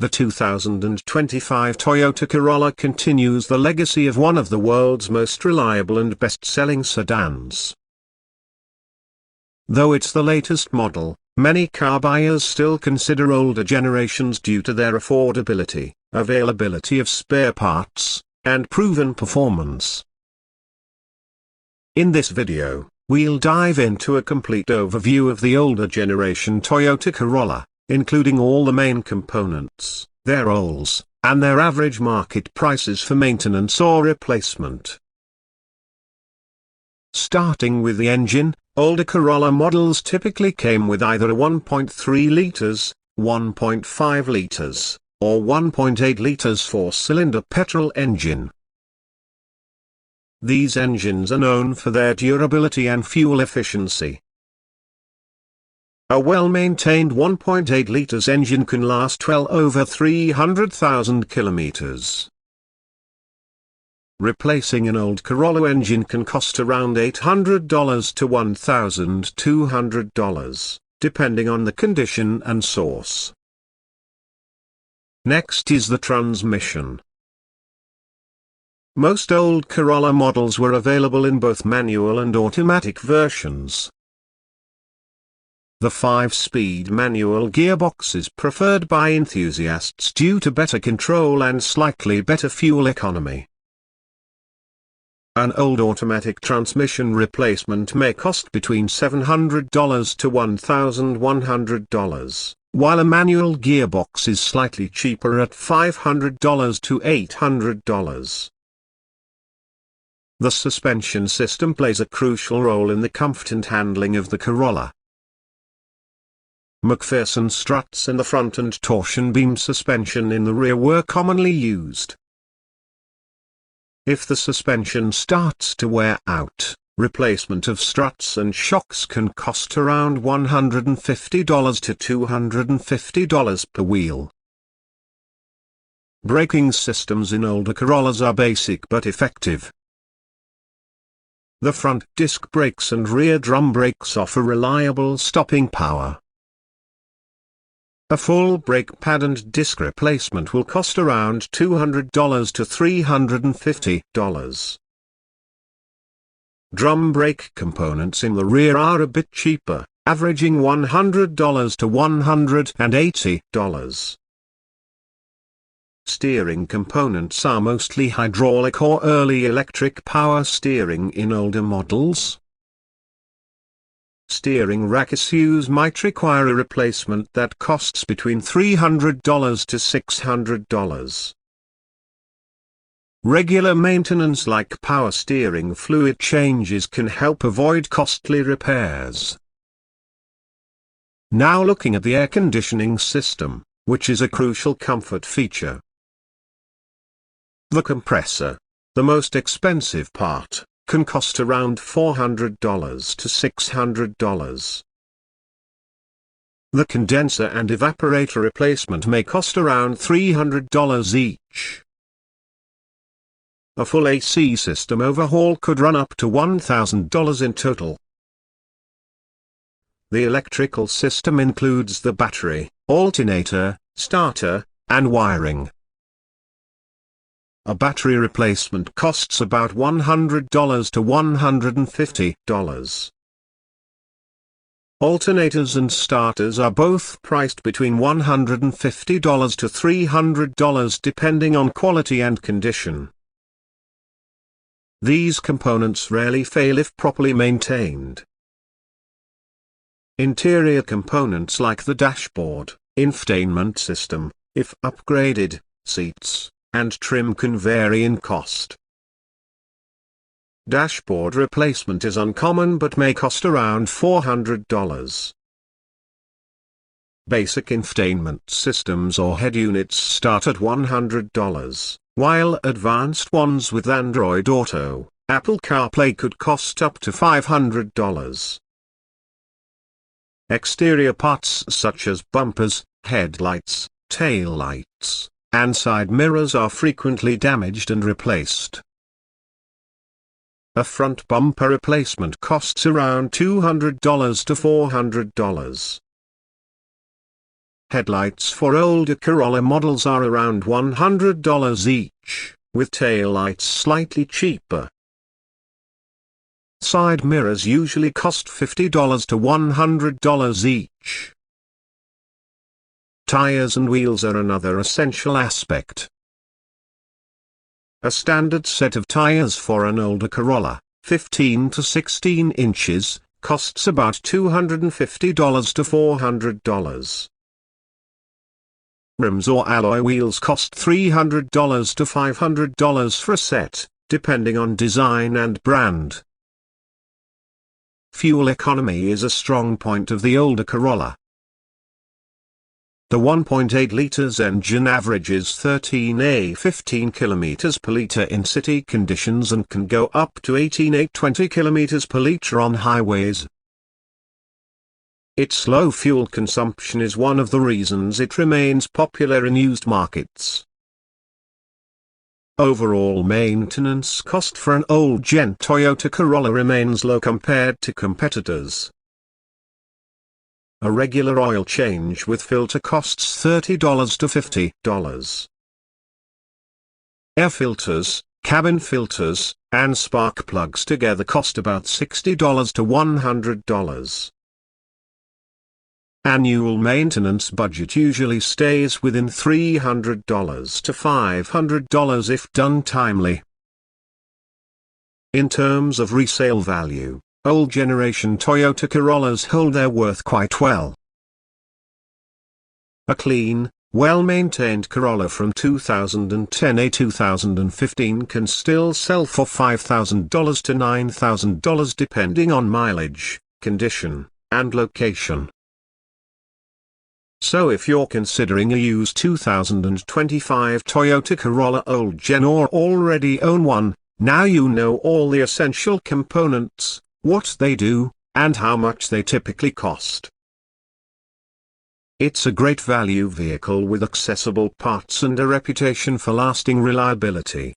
The 2025 Toyota Corolla continues the legacy of one of the world's most reliable and best-selling sedans. Though it's the latest model, many car buyers still consider older generations due to their affordability, availability of spare parts, and proven performance. In this video, we'll dive into a complete overview of the older generation Toyota Corolla, including all the main components, their roles, and their average market prices for maintenance or replacement. Starting with the engine, older Corolla models typically came with either a 1.3 liters, 1.5 liters, or 1.8 liters four-cylinder petrol engine. These engines are known for their durability and fuel efficiency. A well-maintained 1.8 liters engine can last well over 300,000 kilometers. Replacing an old Corolla engine can cost around $800 to $1,200, depending on the condition and source. Next is the transmission. Most old Corolla models were available in both manual and automatic versions. The 5-speed manual gearbox is preferred by enthusiasts due to better control and slightly better fuel economy. An old automatic transmission replacement may cost between $700 to $1,100, while a manual gearbox is slightly cheaper at $500 to $800. The suspension system plays a crucial role in the comfort and handling of the Corolla. McPherson struts in the front and torsion beam suspension in the rear were commonly used. If the suspension starts to wear out, replacement of struts and shocks can cost around $150 to $250 per wheel. Braking systems in older Corollas are basic but effective. The front disc brakes and rear drum brakes offer reliable stopping power. A full brake pad and disc replacement will cost around $200 to $350. Drum brake components in the rear are a bit cheaper, averaging $100 to $180. Steering components are mostly hydraulic or early electric power steering in older models. Steering rack issues might require a replacement that costs between $300 to $600. Regular maintenance like power steering fluid changes can help avoid costly repairs. Now looking at the air conditioning system, which is a crucial comfort feature. The compressor, the most expensive part, can cost around $400 to $600. The condenser and evaporator replacement may cost around $300 each. A full AC system overhaul could run up to $1,000 in total. The electrical system includes the battery, alternator, starter, and wiring. A battery replacement costs about $100 to $150. Alternators and starters are both priced between $150 to $300 depending on quality and condition. These components rarely fail if properly maintained. Interior components like the dashboard, infotainment system, if upgraded, seats, and trim can vary in cost. Dashboard replacement is uncommon but may cost around $400. Basic infotainment systems or head units start at $100, while advanced ones with Android Auto, Apple CarPlay could cost up to $500. Exterior parts such as bumpers, headlights, taillights, and side mirrors are frequently damaged and replaced. A front bumper replacement costs around $200 to $400. Headlights for older Corolla models are around $100 each, with taillights slightly cheaper. Side mirrors usually cost $50 to $100 each. Tires and wheels are another essential aspect. A standard set of tires for an older Corolla, 15 to 16 inches, costs about $250 to $400. Rims or alloy wheels cost $300 to $500 for a set, depending on design and brand. Fuel economy is a strong point of the older Corolla. The 1.8 liters engine averages 13–15 km per liter in city conditions and can go up to 18–20 km per liter on highways. Its low fuel consumption is one of the reasons it remains popular in used markets. Overall maintenance cost for an old-gen Toyota Corolla remains low compared to competitors. A regular oil change with filter costs $30 to $50. Air filters, cabin filters, and spark plugs together cost about $60 to $100. Annual maintenance budget usually stays within $300 to $500 if done timely. In terms of resale value, old generation Toyota Corollas hold their worth quite well. A clean, well-maintained Corolla from 2010–2015 can still sell for $5,000 to $9,000 depending on mileage, condition, and location. So if you're considering a used 2025 Toyota Corolla old gen or already own one, now you know all the essential components, what they do, and how much they typically cost. It's a great value vehicle with accessible parts and a reputation for lasting reliability.